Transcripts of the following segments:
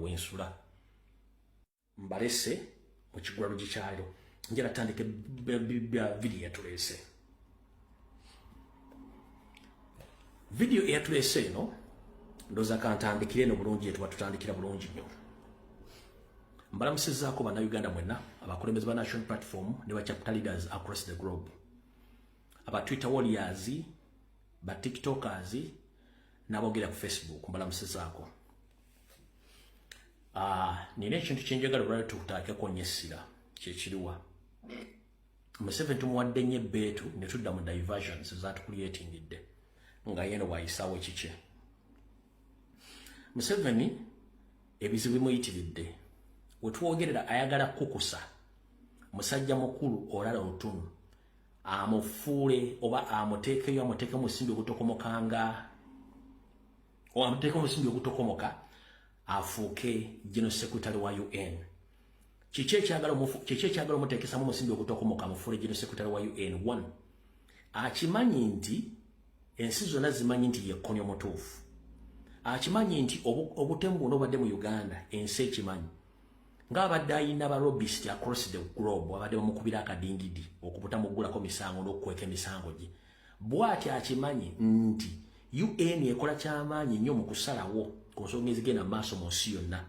wensula mbalese mu kigwalo gikyalo njala tandike video yatulese video yatulese no ndoza kantandikire no bulungi yetu batutandikira bulungi nnyo mbalamusizaako bana Uganda mwenna abakulembeze ba national platform ne ba chapter leaders across the globe aba Twitter warriors ba TikTokers nabogera ku Facebook mbalamusizaako nine ekintu kyenjagala lwali tukutaake konyesira kyekiriwa Museveni tumuwadde nnyo ebbeetu ne tudda mu diversions zaatucreatingidde nga yeno waayisaawo kike Museveni ebizibu bimuyitiridde wetwogerera ayagala kukusa musajja mukulu olala otunu amufuule oba amuteekeyo amuteeke mu nsimbi ogutokomokanga o amuteeke mu nsimbi ogutokomoka afuuke General Secretary wa UN kiki ekyagala omuteekesa mu nsimbi ogutokomoka amufuule General Secretary wa UN 1 akimanyi nti ensi zonna zimanyi nti yekkoni omutuufu akimanyi nti obutemu buno obadde mu Uganda ensi ekimanyi ng'abadde ayina ba lobbyist across the globe abadde bamukubira akadingidi okubutamugulako misango n'okukweka emisango gye bw'ati akimanyi nti UN ekola kyamaanyi nnyo mu kusalawo ku nsonga ezigenda mu maaso mu nsi yonna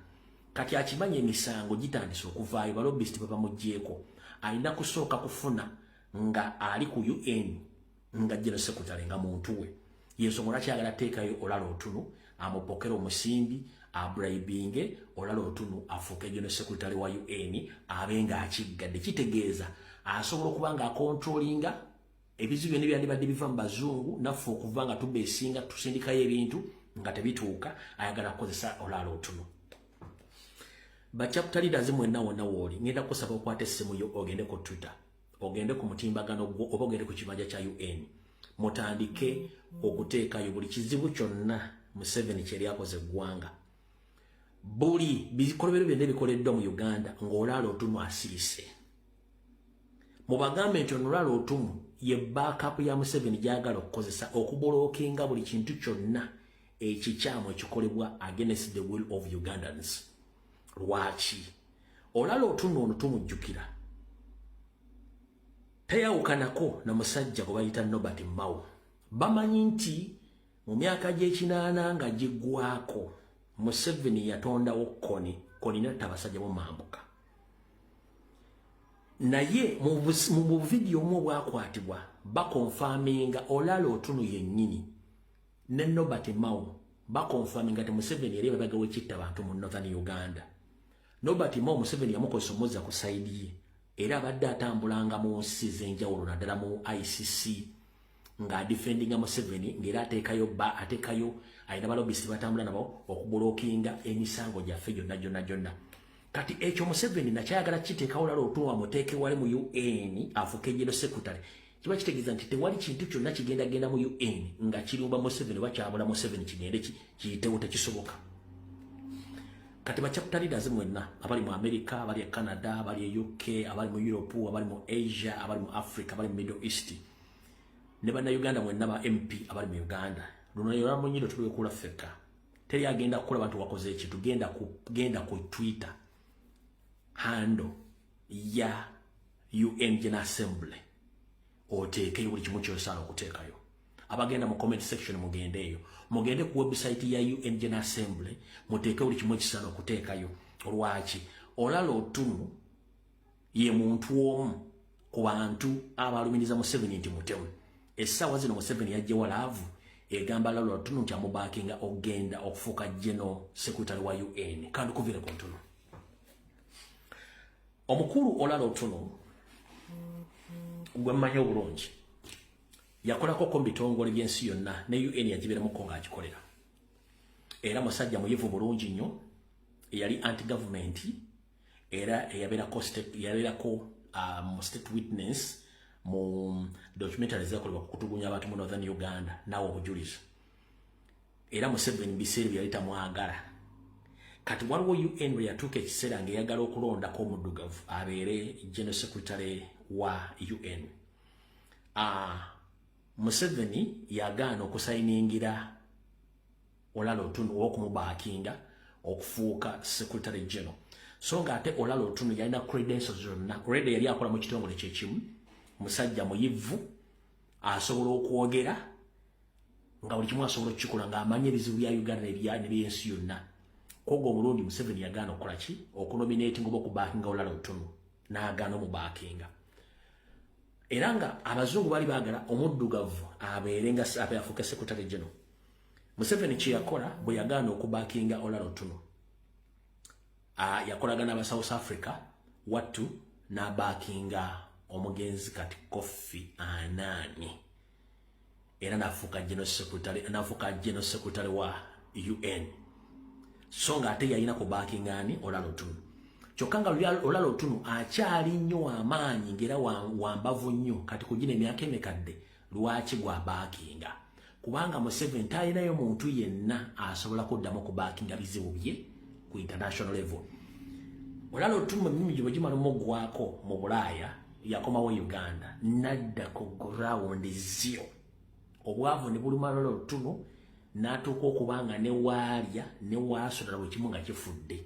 kati akimanyi emisango gitandise okuvaayo ba lobbyist babamuggyeko alina kusooka kufuna nga ali ku UN nga General Secretary nga muntu we yensonga lwaki ayagala teekayo olala otunu amupokera omusimbi abribinge olala otunu afuuke General Secretary wa UN abenga akiggadde kitegeeza asobola okuba nga akontrolinga ebizibu byonna byandibadde biva mu bazungu naffe okuva nga tubeesinga tusindikayo ebintu nga tebituuka ayagala kukozesa olala otunu ba chapter leaders mwenna wonna wooli ngenda kusaba okwata essimu yo ogende ku Twitter ogende ku mutimbagano gwo oba ogende ku kibanja kya UN mutandike okuteekayo buli kizibu kyonna Museveni kyeri akoze eggwanga buli bikolobero byonna ebikoleddwa mu Uganda ng'olala otumu asirise mubagambe nti onolala otumu ye backup ya Museveni gyagala okukozesa okubolookinga buli kintu kyonna ekikyamu ekikolebwa against the will of Ugandans lwaki olala otumu ono tumujjukira teyawukanako na musajja gwe bayita Nobert Mao bamanyi nti mu myaka gy'ekinaana nga giggwako Museveni yatondawo koni natta abasajja bomambuka naye mu video mu obwakwatibwa bakonfaminga olala otunu yennyini ne Nobert Mao bakonfaminga ti Museveni yali babagawo ekitta abantu mu Northern Uganda Nobert Mao Museveni yamukozesa omuzza ku saidi ye era abadde atambulanga mu nsi ez'enjawulo naddala mu ICC nga defendinga Museveni ng'era ateekayo ayina balobisi batambula nabo okubolookinga emisango gyaffe gyonna kati ekyo Museveni nakyayagala kiteekawo olala otuwa muteeke wali mu UN afuuke General Secretary kiba kitegeeza nti tewali kintu kyonna kigenda mu UN nga kirumba Museveni oba kyabula Museveni kigende kiyitewo tekisoboka kati ba chapter leaders mwenna abali mu America abali mu Canada abali mu UK abali mu Europe abali mu Asia abali mu Africa abali mu Middle East ne bana Uganda mwenna ba MP abali mu Uganda luno yora munyiro tulwe kula feka teri agenda kukola bantu wakoze ekintu genda ku Twitter handle ya UN General Assembly oteeke buli kimu kyosana okuteekayo abagenda mu comment section mugende ku website ya UN General Assembly muteeke buli kimu kisana okuteekayo olwaki olala otunu ye muntu omu ku bantu abalumiriza Museveni nti mutemu essaawa zino Museveni yajjewo laavu egamba lalo otunu nti amubakinga ogenda okufuuka General Secretary wa UN kandi kuvire ku ntunu omukulu olala otunu gwe mmanyi obulungi yakolako ko bitongole by'ensi yonna ne UN yagibeeramuko ng'agikolera era musajja muyivu bulungi nnyo eyali anti-government era yabeerako state witness mu documentary zakolebwa kukutugunya abantu mu Northern Uganda naawe obujjulizi era Museveni biseera byali tamwagala kati waliwo UN bwe yatuuka ekiseera ng'eyagala okulondako omuddugavu abeere General Secretary wa UN Museveni yagaana okusayiningira olala otunu okumubakinga okufuuka secretary general. So nga ate Olalo Otuno yalina credentials zonna. Already yali akola mu kitongole kyekimu. Musajja muyivu asobola okwogera nga buli kimu asobola okukikola ng'amanya ebizibu bya Uganda n'ebyensi yonna. Kogo omulundi Museveni yagaana okukola ki? Okunominating oba okubaakinga Olalo Otuno. N'agaana omubaakinga. Era nga abazungu bali baagala omuddugavu abeere nga afuuke secretary general. Museveni kye yakola bwe yagaana okubaakinga Olalo Otuno. Yakolagana aba South Africa wattu n'abaakinga omugenzi kati Kofi Annan. Era n'afuuka general secretary wa UN. So nga ate yalina kubaakinga ani Olalo Otuno. Kyokka nga Olalo Otuno akyali nnyo amaanyi ng'era wambavu nnyo kati kugina emyaka emekadde lwaki gwabaakinga. Kubanga Museveni talinayo muntu yenna asobola kuddamu kubaakinga bizibu bye ku international level. Olalo Otuno mimi gye gimala omugwako mu Bulaaya yakomawo Uganda nadda ku ground zero. Obwavu ne buluma Olalo Otuno n'atuuka okubanga ne waalya ne waasola buli kimu nga kifudde.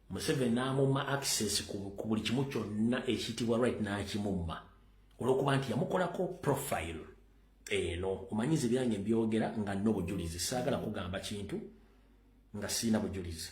Museveni n'amumma access ku buli kimu kyonna ekiyitibwa right n'akimumma olw'okuba nti yamukolako profile eno. Omanyize byange mbyogera nga nno obujjulizi, saagala kugamba kintu nga sirina bujulizi.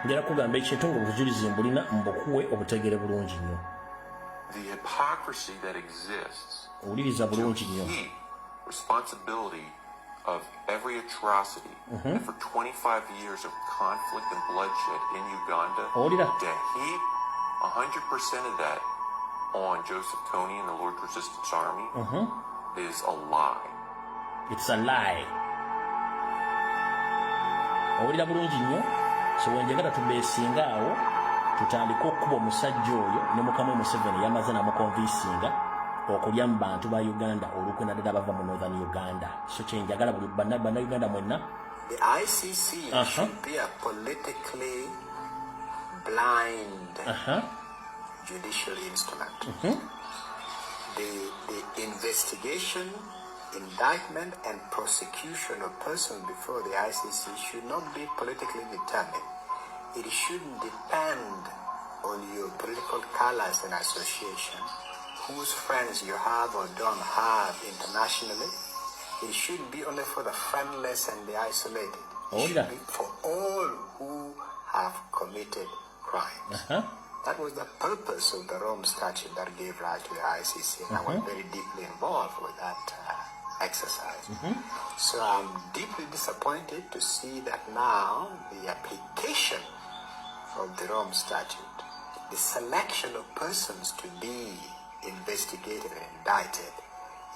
Njala kugamba ekintu ng'obujulizi mbulina mbukuwe obutegere bulungi nnyo. The hypocrisy that exists Owuliriza bulungi nnyo. Responsibility of every atrocity and for 25 years of conflict and bloodshed in Uganda, to heap 100% of that on Joseph Kony and the Lord Resistance Army is a lie. It's a lie. Owulira bulungi nnyo. So wenjagala tubeesinga awo tutandika okuba omusajja oyo ne mukama Museveni yamaze namukonvinsinga okulya mu bantu ba Uganda olukwe naddala bava mu Northern Uganda. So kyenjagala buli bannayuganda mwenna. The ICC should be a politically blind judicial instrument. The investigation, indictment and prosecution of persons before the ICC should not be politically determined. It shouldn't depend on your political colors and association, whose friends you have or don't have internationally. It shouldn't be only for the friendless and the isolated. It should be for all who have committed crimes. That was the purpose of the Rome Statute that gave rise to the ICC, and I was very deeply involved with that exercise. So I'm deeply disappointed to see that now the application of the Rome Statute, the selection of persons to be investigated and indicted,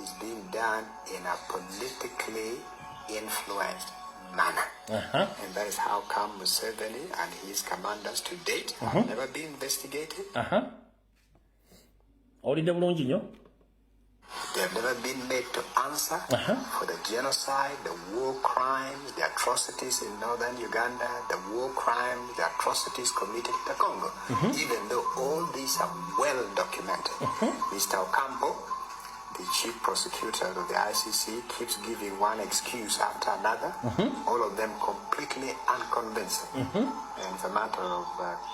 is being done in a politically influenced manner. And that is how come Museveni and his commanders to date have never been investigated. They have never been made to answer for the genocide, the war crimes, the atrocities in northern Uganda, the war crimes, the atrocities committed in the Congo, even though all these are well documented. Mr. Ocampo, the chief prosecutor of the ICC, keeps giving one excuse after another, all of them completely unconvincing, and it's a matter of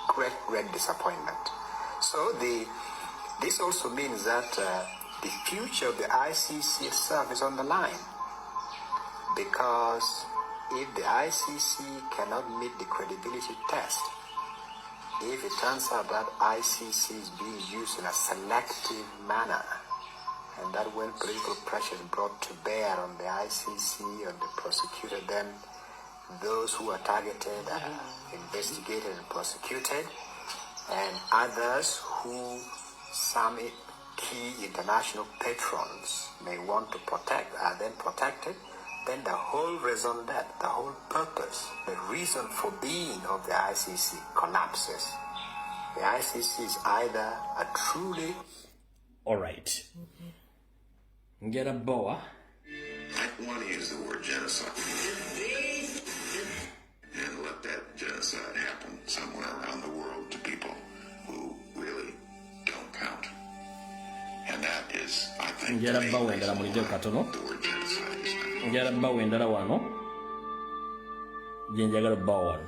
great disappointment. So this also means that the future of the ICC itself is on the line, because if the ICC cannot meet the credibility test, if it turns out that ICC is being used in a selective manner, and that when political pressure is brought to bear on the ICC or the prosecutor, then those who are targeted are investigated and prosecuted, and others who some key international patrons may want to protect are then protected, then the whole raison d'etre, the whole purpose, the reason for being of the ICC collapses. The ICC is either a truly... All right. Get a boa. I want to use the word genocide. And let that genocide happen somewhere around the world to people who really don't count. And that is, I think, the main reason why the word genocide is not.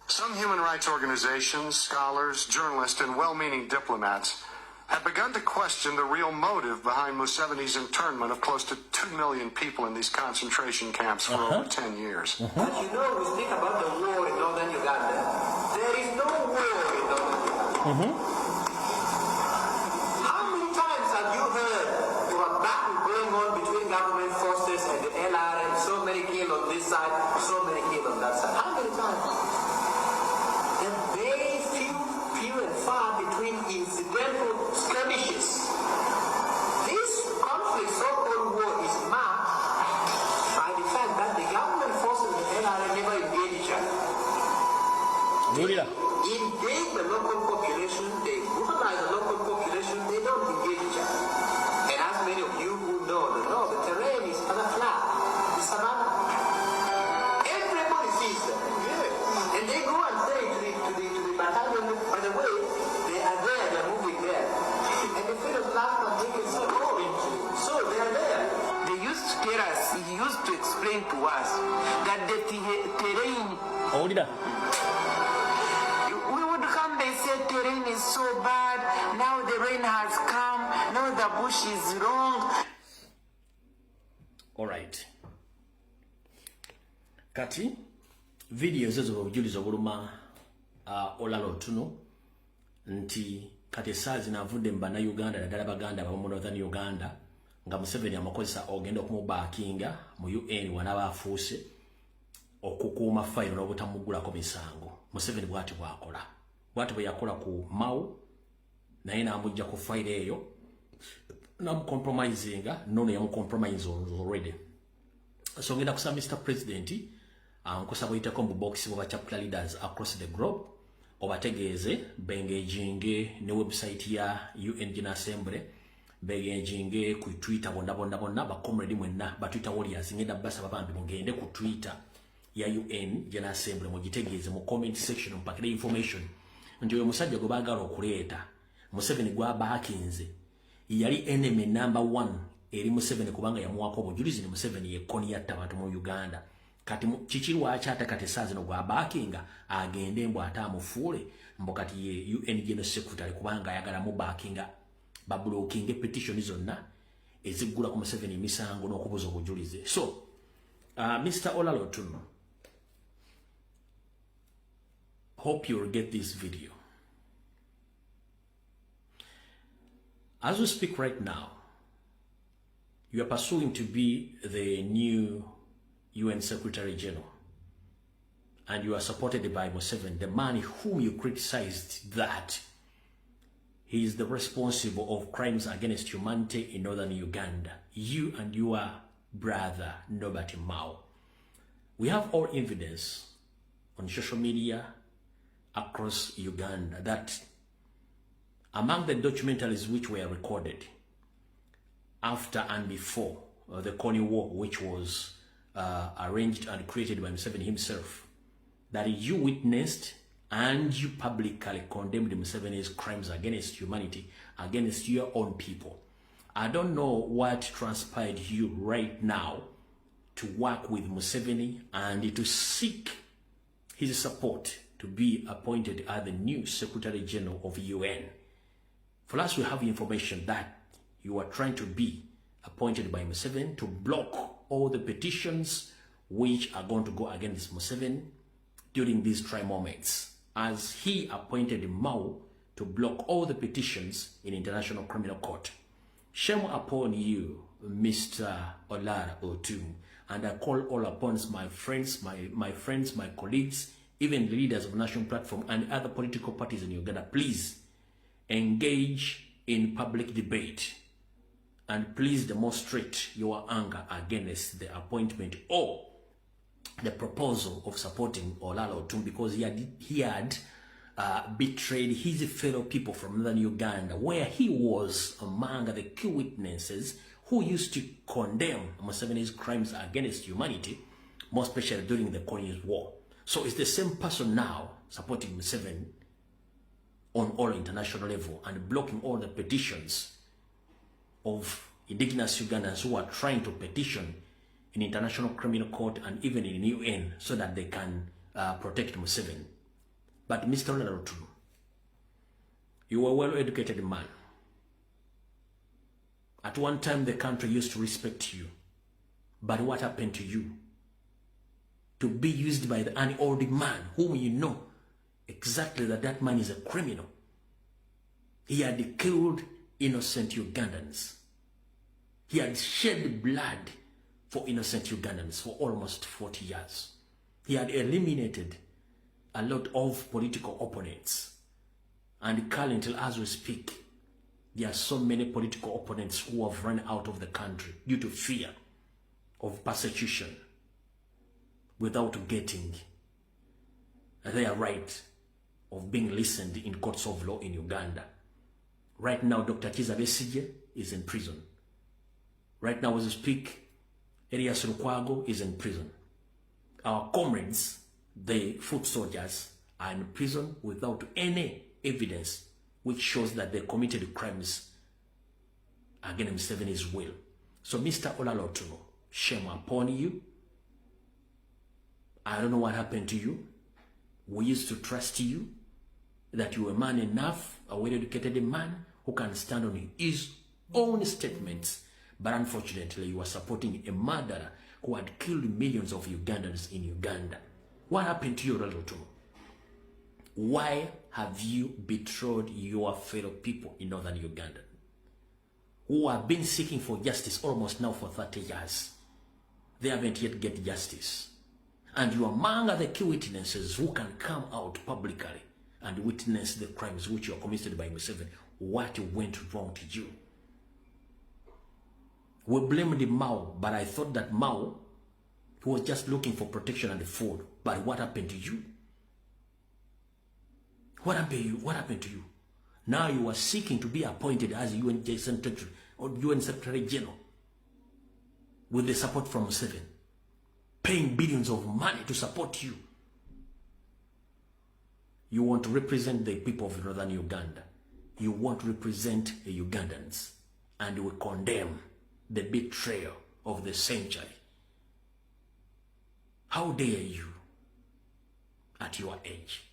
Some human rights organizations, scholars, journalists, and well-meaning diplomats have begun to question the real motive behind Museveni's internment of close to 2 million people in these concentration camps for over 10 years. But you know, we speak about the war in northern Uganda. There is no war in northern Uganda. How many times have you heard of a battle going on between government forces and the LRM? So many killed on this side, so many killed on that side. How many times? And very few and far between incidental skirmishes. This conflict, so-called war, is marked by the fact that the government forces and the LRA never engage each other. They engage the local population, they brutalize the local population, they don't engage each other. And as many of you who know, the terrain is flat, the savannah. Everybody sees them. And they go and say to the battalion, by the way, they are there, they're moving there. And the fellows laugh and they can say, oh, so they are there. They used to tell us, he used to explain to us that the terrain, we would come, they say terrain is so bad, now the rain has come, now the bush is wrong. All right. Kati, videos ezo obujjulizi obuluma olalo tuno nti kati saazi navudde mbana Uganda naddala baganda abamu northern Uganda nga Museveni amakozesa ogenda okumubaakinga mu UN wanaba afuuse okukuuma fayiro n'obutamuggulako misango. Museveni bw'ati bw'akola. Bw'ati bwe yakola ku Mau naye n'amujja ku fayiro eyo n'amucompromisinga nono yamucompromise already. So ngenda kusaba Mr. President nkusaba oyiteko mu box bwa chapter leaders across the globe obategeeze bengejinge ne website ya UN General Assembly bengejinge ku Twitter bonna ba comrade mwenna ba Twitter warriors ngenda basa babambi mugende ku Twitter ya UN General Assembly mugitegeeze mu comment section mpakire information ndio musajja go bagala okuleeta Museveni gwa backinze yali enemy number 1 eri Museveni kubanga yamuwako obujjulizi ni Museveni yekoni yatta abantu mu Uganda. Kati chichirwa achata kati saa zino gwa backinga agende mbo atamufuule mbo kati ye UN General Secretary kubanga ayagala mu backinga bablockinge petition zonna ezigula ku Museveni emisango n'okubuza obujjulizi. So Mr. Olalotu, hope you'll get this video. As we speak right now, you are pursuing to be the new UN Secretary General, and you are supported by Museveni, the man whom you criticized that he is the responsible of crimes against humanity in northern Uganda. You and your brother, Nobert Mao. We have all evidence on social media across Uganda that among the documentaries which were recorded after and before the Kony War, which was arranged and created by Museveni himself, that you witnessed and you publicly condemned Museveni's crimes against humanity, against your own people. I don't know what transpired you right now to work with Museveni and to seek his support to be appointed as the new Secretary General of UN. For us, we have information that you are trying to be appointed by Museveni to block all the petitions which are going to go against Museveni during these try moments, as he appointed Mao to block all the petitions in International Criminal Court. Shame upon you, Mr. Olara Otum, and I call all upon my friends, my colleagues, even the leaders of National Platform and other political parties in Uganda, please engage in public debate and please demonstrate your anger against the appointment or the proposal of supporting Olala Otum, because he had betrayed his fellow people from northern Uganda, where he was among the key witnesses who used to condemn Museveni's crimes against humanity, more especially during the Colonies War. So it's the same person now supporting Museveni on all international level and blocking all the petitions of indigenous Ugandans who are trying to petition in International Criminal Court and even in the UN so that they can protect Museveni. But Mr. Olarotu, you were a well-educated man. At one time, the country used to respect you. But what happened to you? To be used by an old man whom you know exactly that man is a criminal. He had killed innocent Ugandans. He had shed blood for innocent Ugandans for almost 40 years. He had eliminated a lot of political opponents. And currently, as we speak, there are so many political opponents who have run out of the country due to fear of persecution without getting their right of being listened in courts of law in Uganda. Right now, Dr. Kiza Besigye is in prison. Right now, as we speak, Elias Lukwago is in prison. Our comrades, the foot soldiers, are in prison without any evidence which shows that they committed crimes against Museveni's will. So, Mr. Olarotu, shame upon you. I don't know what happened to you. We used to trust you, that you were a man enough, a well-educated man who can stand on his own statements. But unfortunately, you are supporting a murderer who had killed millions of Ugandans in Uganda. What happened to you, Olarotu? Why have you betrayed your fellow people in northern Uganda who have been seeking for justice almost now for 30 years? They haven't yet get justice. And you are among the key witnesses who can come out publicly and witness the crimes which you are committed by Museveni. What went wrong to you? We blamed Mao, but I thought that Mao, he was just looking for protection and food. But what happened to you? What happened to you? Now you are seeking to be appointed as UN Secretary or UN Secretary General with the support from Museveni, paying billions of money to support you. You want to represent the people of northern Uganda. You want to represent the Ugandans, and we condemn the betrayal of the century. How dare you at your age?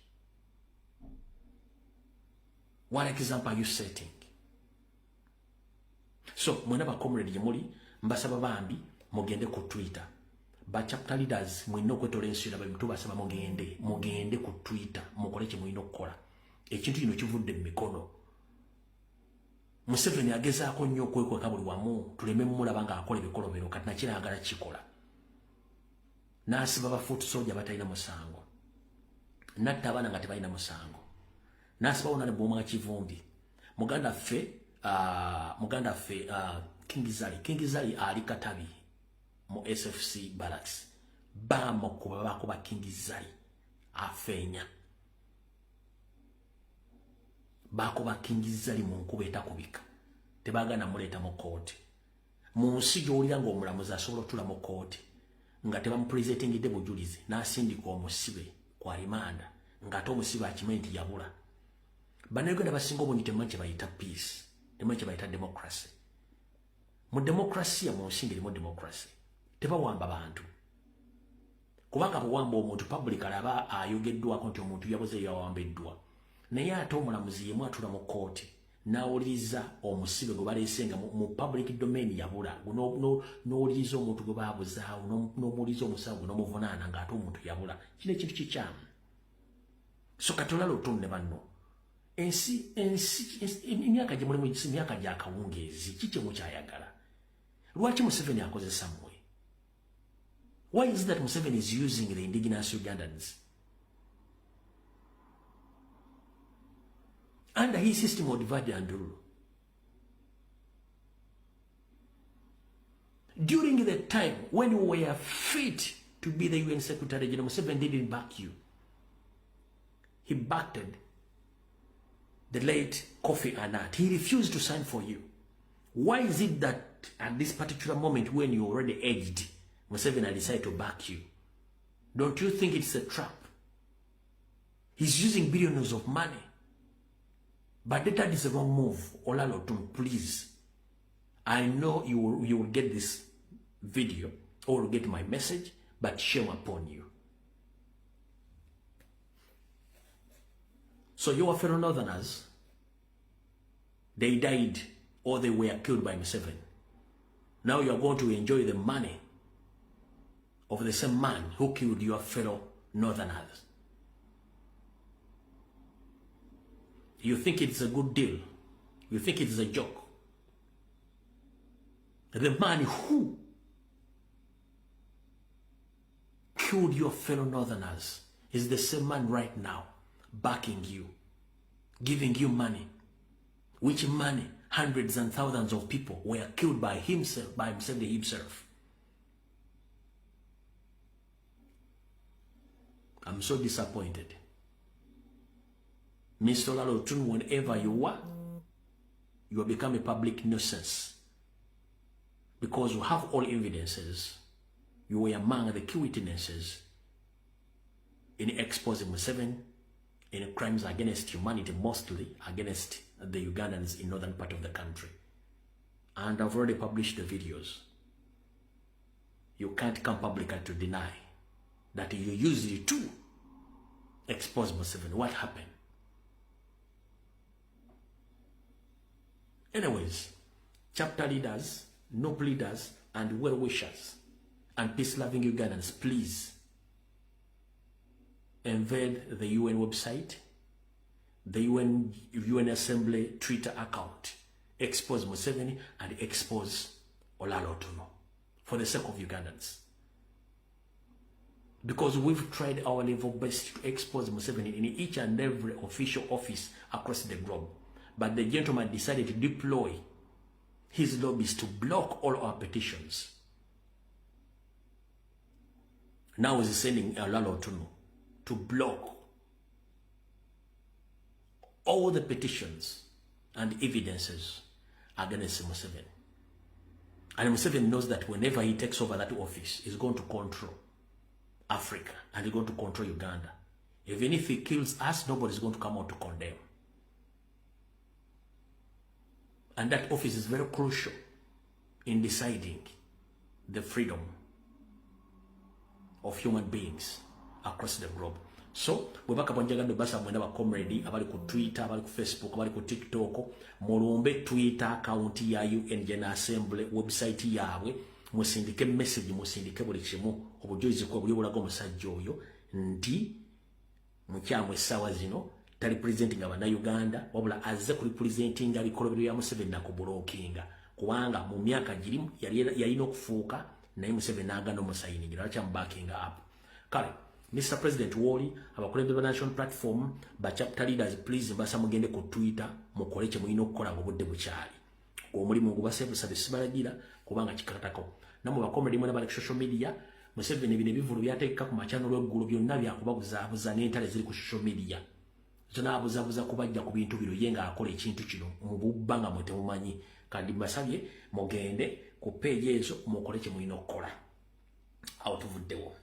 What example are you setting? So, mwena ba comrade yemuli, mbasaba bambi, mugende ku Twitter. Ba chapter leaders, mwina okwetola ensira ba mtu basaba mugende ku Twitter, mukole kye mwina okukola. Ekintu kino kivudde mu mikono. Museveni agezaako nnyo okwekweka buli wamu, tuleme mulaba nga akola ebikolobero kati nakiragala kikola. N'asiba bafuutu soja batalina musango. Natta abaana nga tebalina musango. N'asiba wonna ne bw'omwa kivumbi. Muganda ffe King Zali ali Katabi mu SFC Barracks. Bamukuba bakuba King Zali afeenya. Bakuba King Zali mu nkuba etakubika. Tebagana muleeta mu kooti. Mu nsi gy'olira ng'omulamuzi asobola otula mu kooti nga tebamupresentingidde bujjulizi n'asindika omusibe kwa rimanda ng'ate omusibe akimanyi nti yabula. Bannayuganda basinga obungi temumanyi kye bayita peace, temumanyi kye bayita democracy. Mu demokrasiya mu nsi ng'erimu democracy tebawamba bantu. Kubanga bw'owamba omuntu public alaba ayogeddwako nti omuntu yabuze yawambeddwa. Naye ate omulamuzi yemu atula mu kooti n'awuliriza omusibe gwe baleesenga mu public domain yabula. N'owuliriza omuntu gwe baabuzaawo n'omuwuliriza omusawo gwe n'omuvunaana ng'ate omuntu yabula. Kino ekintu kikyamu. So kati olala otunne banno. Ensi emyaka gye mulimu myaka gya kawungeezi kiki mukyayagala? Lwaki Museveni akozesa mmwe? Why is it that Museveni is using the indigenous Ugandans? Under his system of divide and rule. During the time when you were fit to be the UN Secretary General, Museveni didn't back you. He backed the late Kofi Annan. He refused to sign for you. Why is it that at this particular moment when you're already aged, Museveni decided to back you? Don't you think it's a trap? He's using billions of money. But that is the wrong move. Olalotum, please. I know you will get this video or get my message, but shame upon you. So your fellow Northerners, they died or they were killed by Museveni. Now you are going to enjoy the money of the same man who killed your fellow Northerners. You think it's a good deal? You think it's a joke? The man who killed your fellow Northerners is the same man right now backing you, giving you money. Which money? Hundreds and thousands of people were killed by himself, by himself. I'm so disappointed. Mr. Lalotun, whenever you are, you have become a public nuisance. Because you have all evidences. You were among the key witnesses in exposing Museveni in crimes against humanity, mostly against the Ugandans in northern part of the country. And I've already published the videos. You can't come publicly to deny that you used it to expose Museveni. What happened? Anyways, chapter leaders, noble leaders, and well-wishers, and peace-loving Ugandans, please invade the UN website, the UN Assembly Twitter account, expose Museveni and expose Olalotuno for the sake of Ugandans. Because we've tried our level best to expose Museveni in each and every official office across the globe. But the gentleman decided to deploy his lobbies to block all our petitions. Now he's sending Olalotuno to block all the petitions and evidences against Museveni. And Museveni knows that whenever he takes over that office, he's going to control Africa and he's going to control Uganda. Even if he kills us, nobody's going to come out to condemn. And that office is very crucial in deciding the freedom of human beings across the globe. So, we baka bonjagando basa mwenda ba comrade abali ku Twitter, abali ku Facebook, abali ku TikTok, mulumbe Twitter account ya UN General Assembly website yawe, musindike message, musindike buli kimu obujjulizi kwa buli bulago musajja oyo nti mukyamwe sawa zino tali presenting abana Uganda wabula azze ku representing abikolobero ya Museveni na kubulokinga kubanga mu myaka girimu yalina okufuuka naye Museveni agano musayini acha backing up. Kale Mr. President Woli, abakulembeze ba national platform, ba chapter leaders, please mbasa mugende ku Twitter mukole kye mulina okukola obudde bukyali. Omulimu gubasebe service balagira kubanga kikatako. Namwe bakomedi mwana bali ku social media, Museveni bine bivulu byateeka ku machano lw'eggulu byonna byakubabuza n'entale ziri ku social media. Zona abuzabuza kubajja ku bintu biro yenga akola ekintu kino mu bubbanga mwe temumanyi. Kandi mbasabye mugende ku page ezo mukole kye mulina okukola. Awo tuvuddewo.